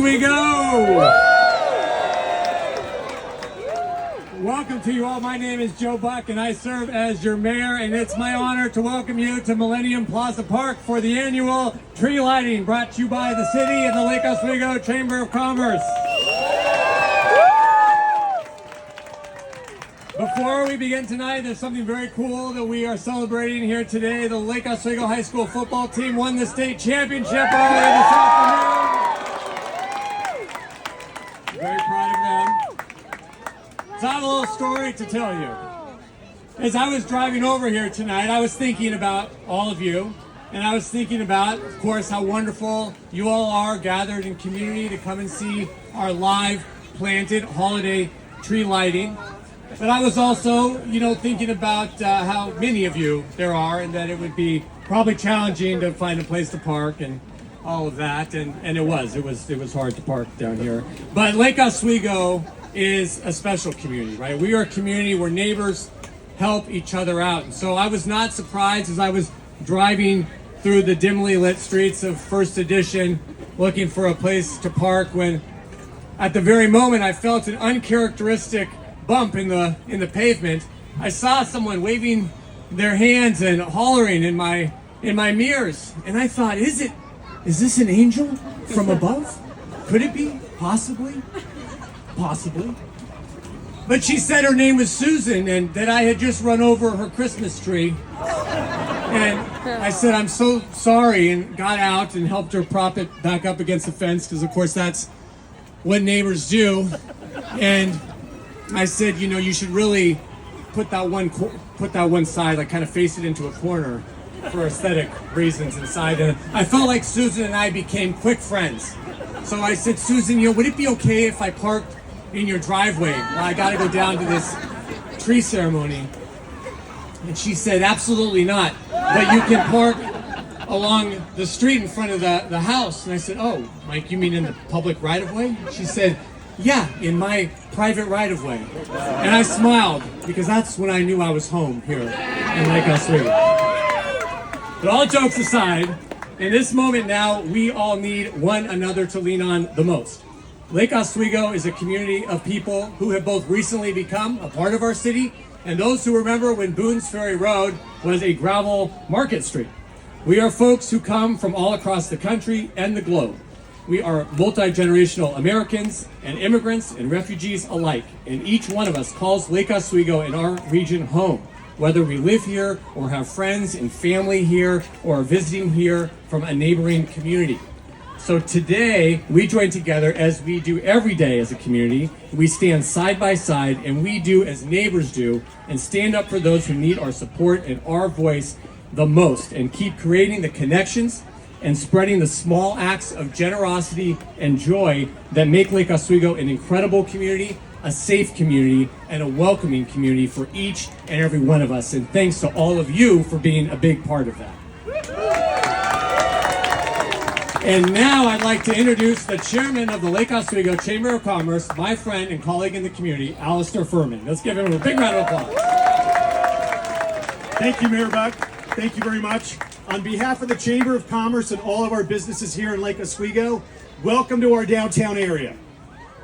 Oswego! Welcome to you all. My name is Joe Buck and I serve as your mayor, and it's my honor to welcome you to Millennium Plaza Park for the annual tree lighting brought to you by the city and the Lake Oswego Chamber of Commerce. Before we begin tonight, there's something very cool that we are celebrating here today. The Lake Oswego High School football team won the state championship earlier this afternoon. Very proud of them. So I have a little story to tell you. As I was driving over here tonight, I was thinking about all of you, and I was thinking about, of course, how wonderful you all are gathered in community to come and see our live planted holiday tree lighting. But I was also, thinking about how many of you there are, and that it would be probably challenging to find a place to park and all of that, and it was hard to park down here. But Lake Oswego is a special community, right? We are a community where neighbors help each other out. And so I was not surprised as I was driving through the dimly lit streets of First Edition looking for a place to park when at the very moment I felt an uncharacteristic bump in the pavement. I saw someone waving their hands and hollering in my mirrors, and I thought, is this an angel from above? Could it be? Possibly. But she said her name was Susan and that I had just run over her Christmas tree. And I said, I'm so sorry, and got out and helped her prop it back up against the fence, because of course that's what neighbors do. And I said, you should really put that one side, like kind of face it into a corner for aesthetic reasons inside. And I felt like Susan and I became quick friends. So I said, Susan, would it be okay if I parked in your driveway? Well, I got to go down to this tree ceremony. And she said, absolutely not. But you can park along the street in front of the house. And I said, oh, Mike, you mean in the public right-of-way? She said, yeah, in my private right-of-way. And I smiled, because that's when I knew I was home here in Lake Oswego. But all jokes aside, in this moment now, we all need one another to lean on the most. Lake Oswego is a community of people who have both recently become a part of our city and those who remember when Boone's Ferry Road was a gravel market street. We are folks who come from all across the country and the globe. We are multi-generational Americans and immigrants and refugees alike, and each one of us calls Lake Oswego in our region home, whether we live here or have friends and family here or are visiting here from a neighboring community. So today, we join together as we do every day as a community. We stand side by side, and we do as neighbors do, and stand up for those who need our support and our voice the most, and keep creating the connections and spreading the small acts of generosity and joy that make Lake Oswego an incredible community, a safe community, and a welcoming community for each and every one of us. And thanks to all of you for being a big part of that. And now I'd like to introduce the chairman of the Lake Oswego Chamber of Commerce, my friend and colleague in the community, Alistair Furman. Let's give him a big round of applause. Thank you, Mayor Buck. Thank you very much. On behalf of the Chamber of Commerce and all of our businesses here in Lake Oswego, welcome to our downtown area.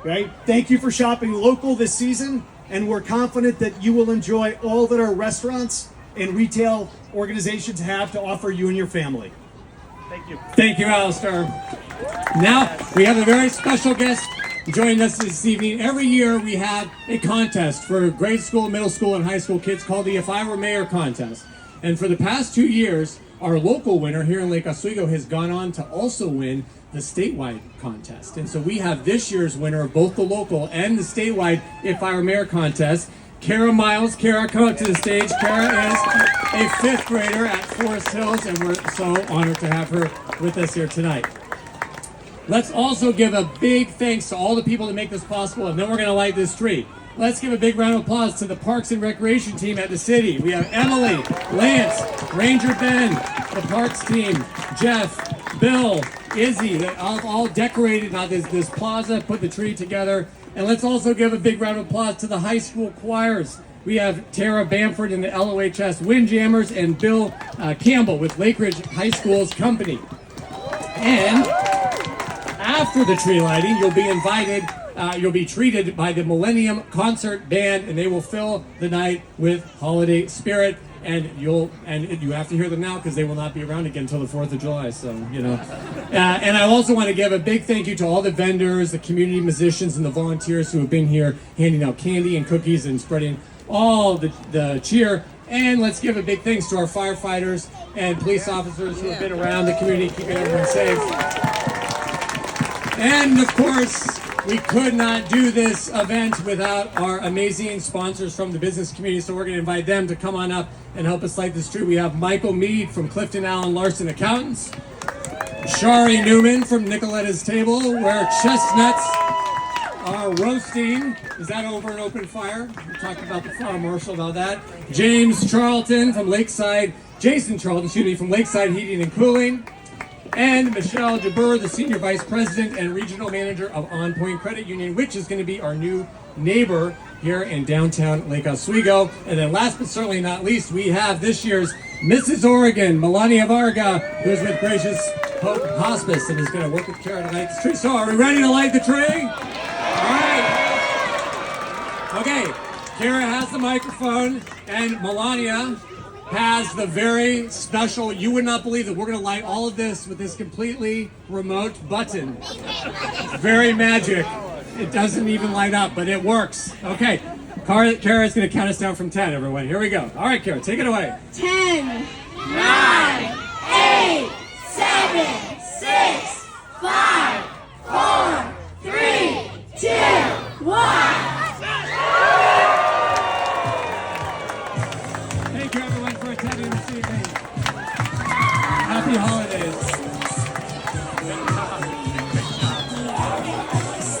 Right? Thank you for shopping local this season, and we're confident that you will enjoy all that our restaurants and retail organizations have to offer you and your family. Thank you. Thank you, Alistair. Now, we have a very special guest joining us this evening. Every year we have a contest for grade school, middle school, and high school kids called the If I Were Mayor contest. And for the past 2 years, our local winner here in Lake Oswego has gone on to also win the statewide contest. And so we have this year's winner of both the local and the statewide If I Were Mayor contest, Kara Miles. Kara, come up to the stage. Kara is a 5th grader at Forest Hills, and we're so honored to have her with us here tonight. Let's also give a big thanks to all the people that make this possible, and then we're going to light this tree. Let's give a big round of applause to the Parks and Recreation team at the city. We have Emily, Lance, Ranger Ben, the Parks team, Jeff, Bill, Izzy, they all decorated on this plaza, put the tree together. And let's also give a big round of applause to the high school choirs. We have Tara Bamford and the LOHS Windjammers, and Bill Campbell with Lake Ridge High School's company. And after the tree lighting, you'll be invited, you'll be treated by the Millennium Concert Band, and they will fill the night with holiday spirit. And you have to hear them now because they will not be around again until the 4th of July. So, you know. And I also want to give a big thank you to all the vendors, the community musicians, and the volunteers who have been here handing out candy and cookies and spreading all the cheer. And let's give a big thanks to our firefighters and police officers who have been around the community, keeping everyone safe. And of course, we could not do this event without our amazing sponsors from the business community, so we're going to invite them to come on up and help us light this tree. We have Michael Mead from Clifton Allen Larson Accountants, Shari Newman from Nicoletta's Table, where chestnuts are roasting. Is that over an open fire? We talked about the farm marshal about that. James Charlton from Lakeside, Jason Charlton, excuse me, from Lakeside Heating and Cooling. And Michelle DeBurr, the Senior Vice President and Regional Manager of On Point Credit Union, which is going to be our new neighbor here in downtown Lake Oswego. And then last but certainly not least, we have this year's Mrs. Oregon, Melania Varga, who's with Gracious Hope Hospice and is going to work with Kara to light this tree. So are we ready to light the tree? All right. Okay, Kara has the microphone and Melania has the very special, you would not believe that we're going to light all of this with this completely remote button. Very magic. It doesn't even light up, but it works. Okay, Kara is going to count us down from 10, everyone. Here we go. All right, Kara, take it away. 10,